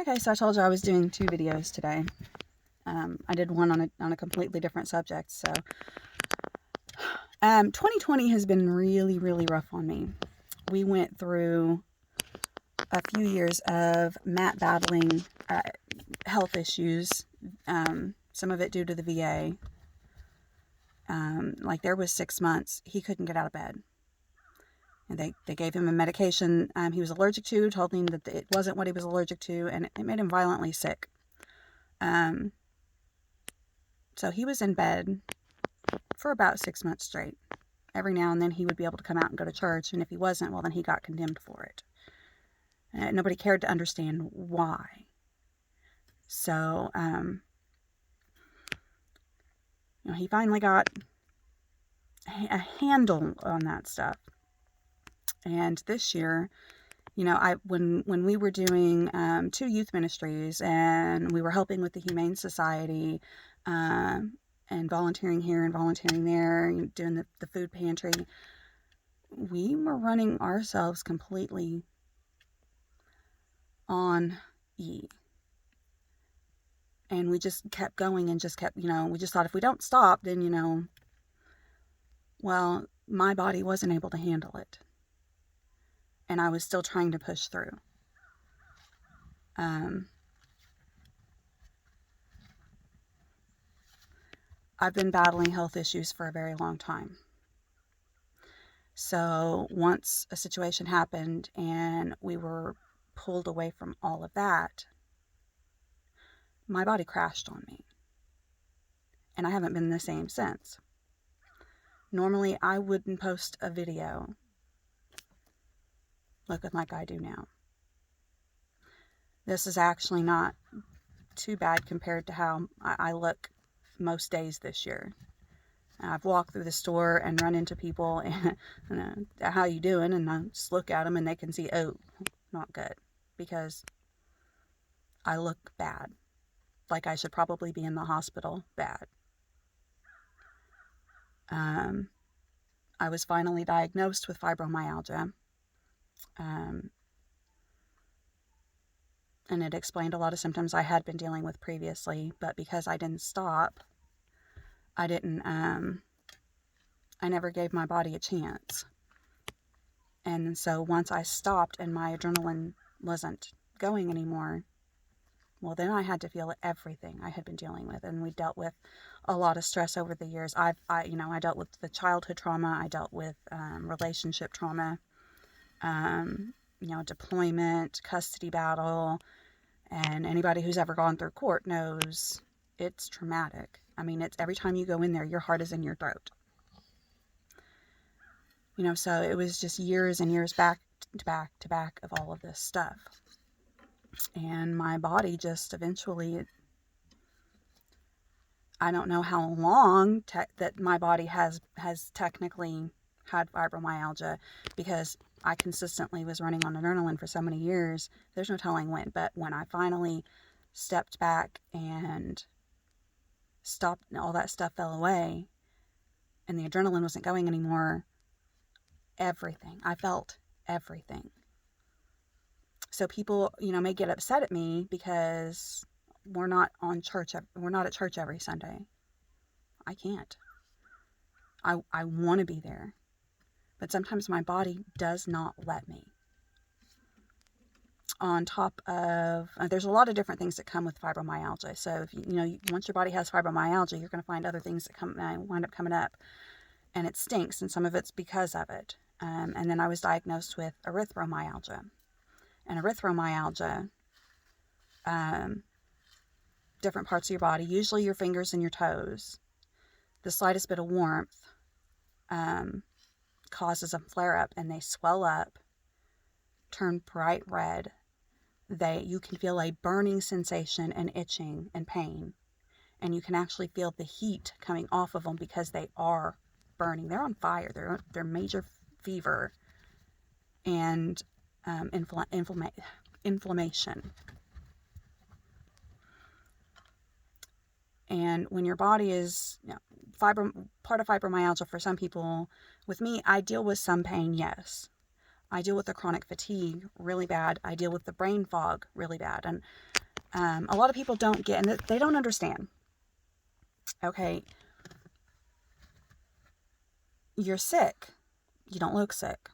Okay, so I told you I was doing 2 videos today. I did one on a completely different subject. So, 2020 has been really, really rough on me. We went through a few years of Matt battling health issues. Some of it due to the VA. Like there was 6 months he couldn't get out of bed, and they gave him a medication he was allergic to. Told him that it wasn't what he was allergic to, and it made him violently sick. Um, so he was in bed for about 6 months straight. Every now and then he would be able to come out and go to church, and if he wasn't, well, then he got condemned for it. Nobody cared to understand why. So, he finally got a handle on that stuff. And this year, when we were doing 2 youth ministries, and we were helping with the Humane Society, and volunteering here and volunteering there, doing the food pantry, we were running ourselves completely on E. And we just kept going and just kept, we just thought if we don't stop, then, well, my body wasn't able to handle it. And I was still trying to push through. I've been battling health issues for a very long time. So once a situation happened and we were pulled away from all of that, my body crashed on me. And I haven't been the same since. Normally, I wouldn't post a video looking like I do now. This is actually not too bad compared to how I look most days this year. I've walked through the store and run into people and how you doing? And I just look at them and they can see, oh, not good, because I look bad. Like I should probably be in the hospital bad. I was finally diagnosed with fibromyalgia. And it explained a lot of symptoms I had been dealing with previously, but because I didn't stop, I never gave my body a chance. And so once I stopped and my adrenaline wasn't going anymore, well, then I had to feel everything I had been dealing with. And we dealt with a lot of stress over the years. I dealt with the childhood trauma. I dealt with relationship trauma, deployment, custody battle. And anybody who's ever gone through court knows it's traumatic. I mean, it's every time you go in there, your heart is in your throat. So it was just years and years back to back of all of this stuff. And my body just eventually, I don't know how long that my body has technically had fibromyalgia, because I consistently was running on adrenaline for so many years. There's no telling when, but when I finally stepped back and stopped, all that stuff fell away and the adrenaline wasn't going anymore, I felt everything. So people, may get upset at me because we're not at church every Sunday. I can't. I want to be there, but sometimes my body does not let me. On top of, there's a lot of different things that come with fibromyalgia. So if once your body has fibromyalgia, you're going to find other things that wind up coming up, and it stinks, and some of it's because of it. And then I was diagnosed with erythromyalgia. And erythromyalgia, different parts of your body, usually your fingers and your toes, the slightest bit of warmth causes a flare up, and they swell up, turn bright red. You can feel a burning sensation and itching and pain, and you can actually feel the heat coming off of them because they are burning. They're on fire. They're major fever and inflammation. And when your body is part of fibromyalgia, for some people, with me, I deal with some pain, yes. I deal with the chronic fatigue really bad. I deal with the brain fog really bad. And a lot of people don't get, and they don't understand. Okay, you're sick. You don't look sick.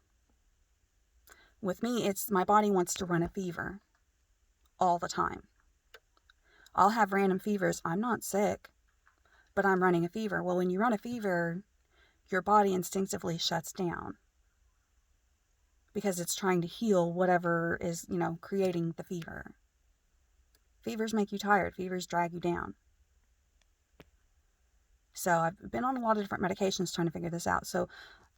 With me, it's my body wants to run a fever all the time. I'll have random fevers. I'm not sick, but I'm running a fever. Well, when you run a fever, your body instinctively shuts down because it's trying to heal whatever is, creating the fever. Fevers make you tired. Fevers drag you down. So I've been on a lot of different medications trying to figure this out. So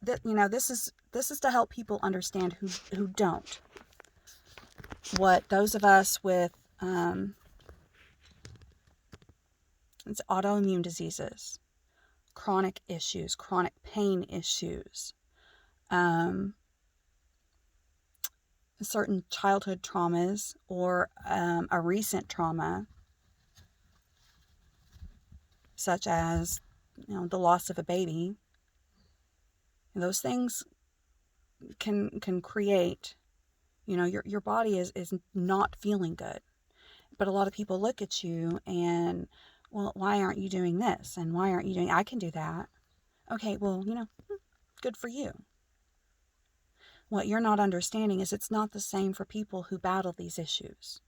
this is to help people understand who don't. What those of us with it's autoimmune diseases, chronic issues, chronic pain issues, certain childhood traumas, or a recent trauma, such as the loss of a baby. Those things can create, your body is not feeling good. But a lot of people look at you and, well, why aren't you doing this? And why aren't you doing, I can do that. Okay, well, good for you. What you're not understanding is it's not the same for people who battle these issues.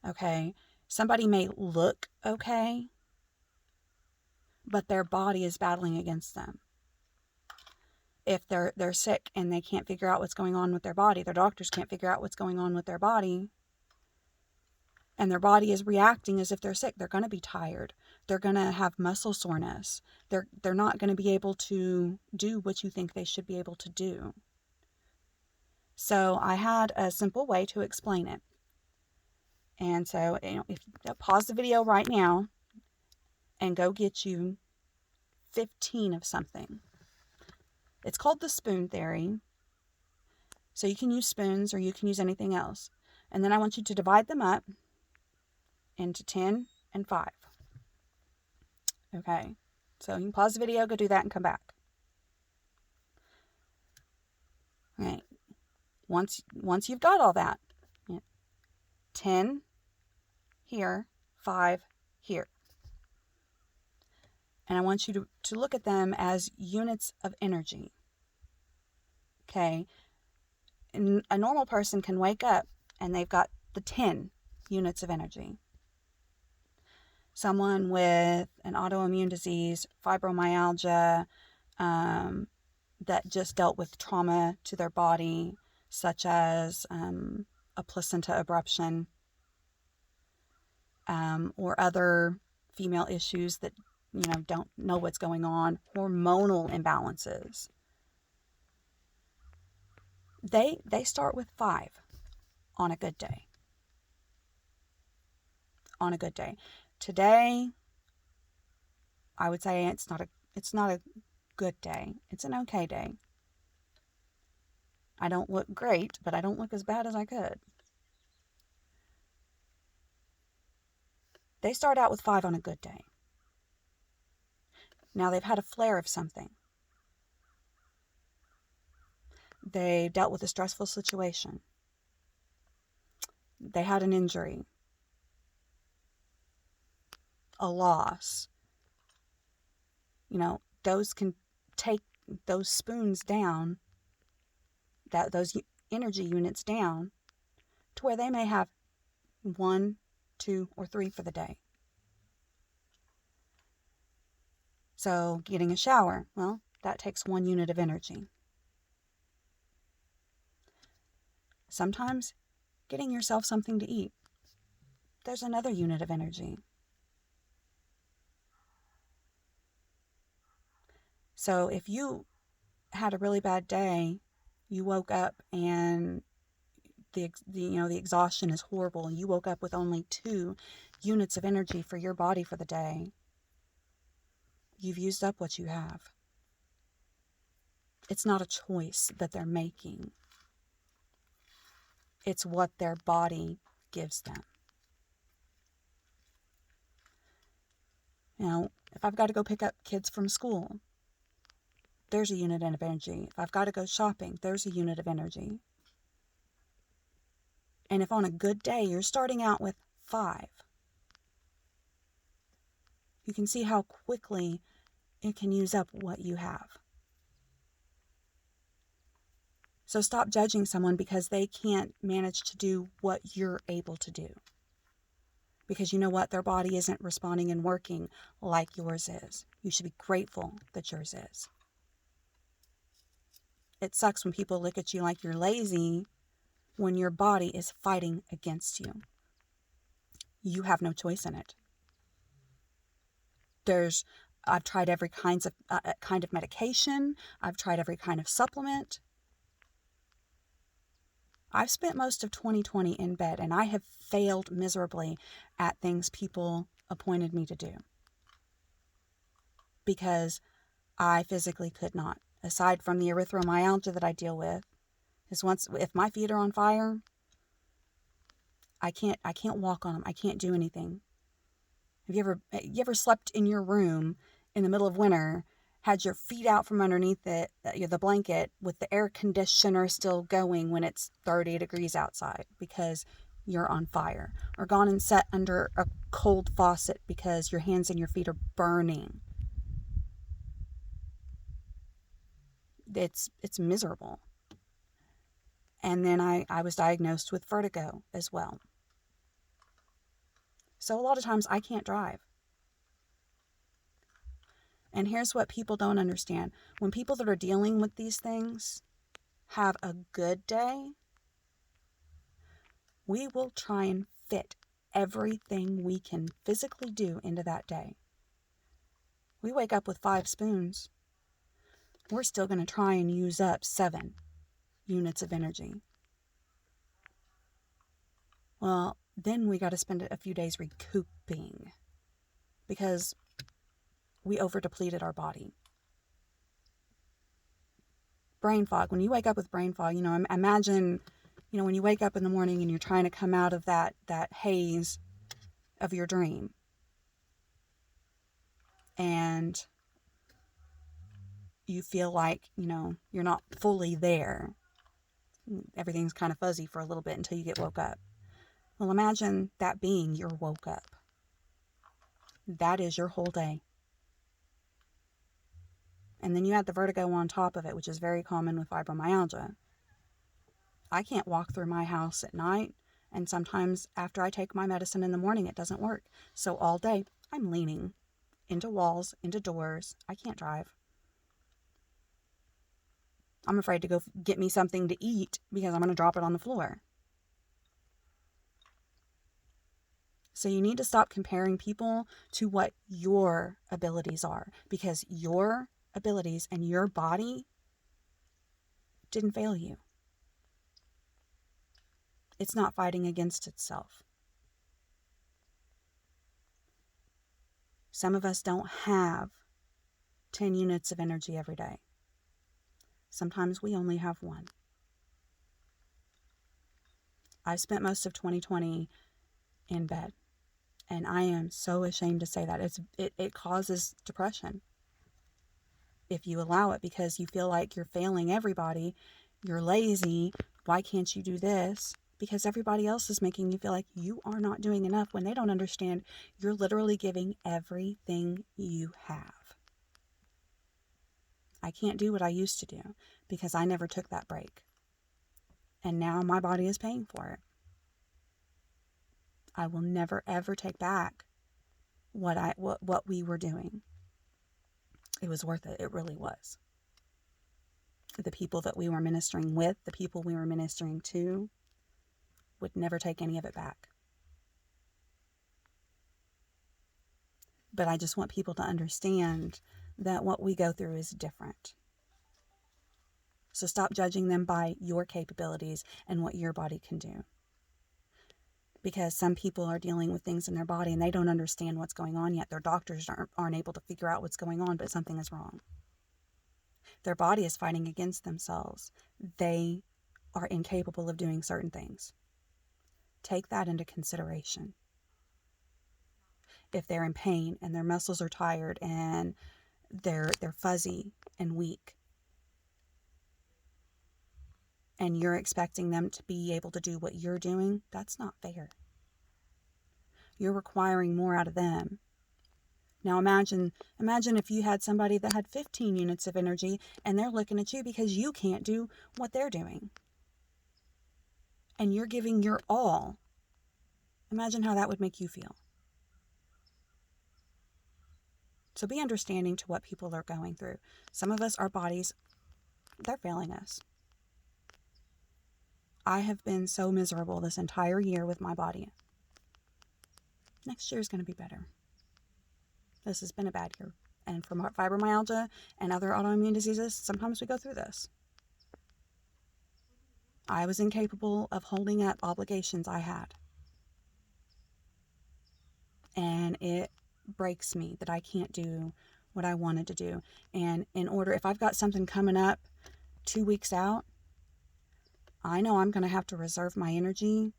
Okay? Somebody may look okay, but their body is battling against them. If they're sick and they can't figure out what's going on with their body, their doctors can't figure out what's going on with their body, and their body is reacting as if they're sick, they're going to be tired. They're going to have muscle soreness. They're not going to be able to do what you think they should be able to do. So I had a simple way to explain it. And so, if you pause the video right now and go get you 15 of something. It's called the spoon theory. So you can use spoons or you can use anything else. And then I want you to divide them up into 10 and 5. Okay, so you can pause the video, go do that, and come back. All right, once you've got all that, 10 here, 5 here. And I want you to look at them as units of energy. Okay, and a normal person can wake up and they've got the 10 units of energy. Someone with an autoimmune disease, fibromyalgia, that just dealt with trauma to their body, such as a placenta abruption, or other female issues that don't know what's going on, hormonal imbalances. They start with 5 on a good day. On a good day. Today, I would say it's not a good day. It's an okay day. I don't look great, but I don't look as bad as I could. They start out with 5 on a good day. Now they've had a flare of something. They dealt with a stressful situation. They had an injury, a loss. Those can take those spoons down, those energy units down, to where they may have 1, 2, or 3 for the day. So getting a shower, well, that takes 1 unit of energy. Sometimes getting yourself something to eat, there's another unit of energy. So if you had a really bad day, you woke up and the exhaustion is horrible, and you woke up with only 2 units of energy for your body for the day, you've used up what you have. It's not a choice that they're making. It's what their body gives them. If I've got to go pick up kids from school, there's a unit of energy. If I've got to go shopping, there's a unit of energy. And if on a good day you're starting out with 5, you can see how quickly it can use up what you have. So stop judging someone because they can't manage to do what you're able to do. Because you know what? Their body isn't responding and working like yours is. You should be grateful that yours is. It sucks when people look at you like you're lazy when your body is fighting against you. You have no choice in it. I've tried every kind of medication. I've tried every kind of supplement. I've spent most of 2020 in bed, and I have failed miserably at things people appointed me to do because I physically could not. Aside from the erythromyalgia that I deal with, if my feet are on fire, I can't walk on them. I can't do anything. Have you ever slept in your room in the middle of winter, had your feet out from underneath the blanket with the air conditioner still going when it's 30 degrees outside because you're on fire, or gone and sat under a cold faucet because your hands and your feet are burning? It's miserable. And then I was diagnosed with vertigo as well. So a lot of times I can't drive. And here's what people don't understand. When people that are dealing with these things have a good day, we will try and fit everything we can physically do into that day. We wake up with 5 spoons. We're still going to try and use up 7 units of energy. Well, then we got to spend a few days recouping because we over depleted our body. Brain fog. When you wake up with brain fog, imagine, when you wake up in the morning and you're trying to come out of that haze of your dream. And you feel like, you're not fully there. Everything's kind of fuzzy for a little bit until you get woke up. Well, imagine that being you're woke up. That is your whole day. And then you add the vertigo on top of it, which is very common with fibromyalgia. I can't walk through my house at night, and sometimes after I take my medicine in the morning, it doesn't work. So all day, I'm leaning into walls, into doors. I can't drive. I'm afraid to go get me something to eat because I'm going to drop it on the floor. So you need to stop comparing people to what your abilities are, because your abilities and your body didn't fail you. It's not fighting against itself. Some of us don't have 10 units of energy every day. Sometimes we only have 1. I've spent most of 2020 in bed, and I am so ashamed to say that. It causes depression if you allow it, because you feel like you're failing everybody. You're lazy. Why can't you do this? Because everybody else is making you feel like you are not doing enough when they don't understand you're literally giving everything you have. I can't do what I used to do because I never took that break. And now my body is paying for it. I will never ever take back what we were doing. It was worth it. It really was. The people that we were ministering with, the people we were ministering to, would never take any of it back. But I just want people to understand that what we go through is different. So stop judging them by your capabilities and what your body can do. Because some people are dealing with things in their body and they don't understand what's going on yet. Their doctors aren't able to figure out what's going on, but something is wrong. Their body is fighting against themselves. They are incapable of doing certain things. Take that into consideration. If they're in pain and their muscles are tired and they're fuzzy and weak, and you're expecting them to be able to do what you're doing, that's not fair. You're requiring more out of them. Now imagine if you had somebody that had 15 units of energy and they're looking at you because you can't do what they're doing. And you're giving your all. Imagine how that would make you feel. So be understanding to what people are going through. Some of us, our bodies, they're failing us. I have been so miserable this entire year with my body. Next year is going to be better. This has been a bad year. And for fibromyalgia and other autoimmune diseases, sometimes we go through this. I was incapable of holding up obligations I had. And it breaks me that I can't do what I wanted to do. And if I've got something coming up 2 weeks out, I know I'm going to have to reserve my energy,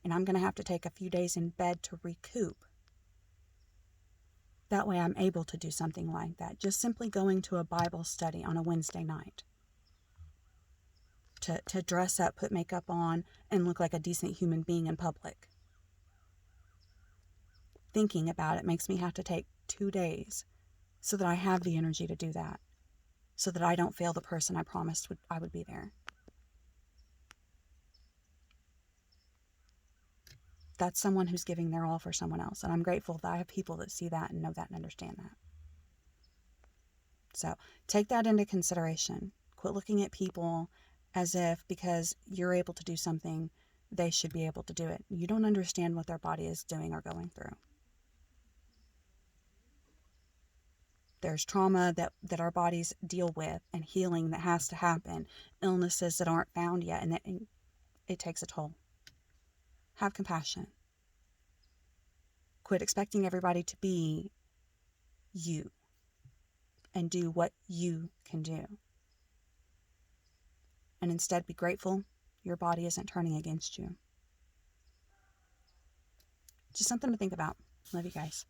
and I'm going to have to take a few days in bed to recoup. That way I'm able to do something like that. Just simply going to a Bible study on a Wednesday night. To dress up, put makeup on, and look like a decent human being in public. Thinking about it makes me have to take 2 days so that I have the energy to do that. So that I don't fail the person I promised I would be there. That's someone who's giving their all for someone else. And I'm grateful that I have people that see that and know that and understand that. So take that into consideration. Quit looking at people as if because you're able to do something, they should be able to do it. You don't understand what their body is doing or going through. There's trauma that our bodies deal with and healing that has to happen. Illnesses that aren't found yet, and it takes a toll. Have compassion. Quit expecting everybody to be you and do what you can do. And instead be grateful your body isn't turning against you. Just something to think about. Love you guys.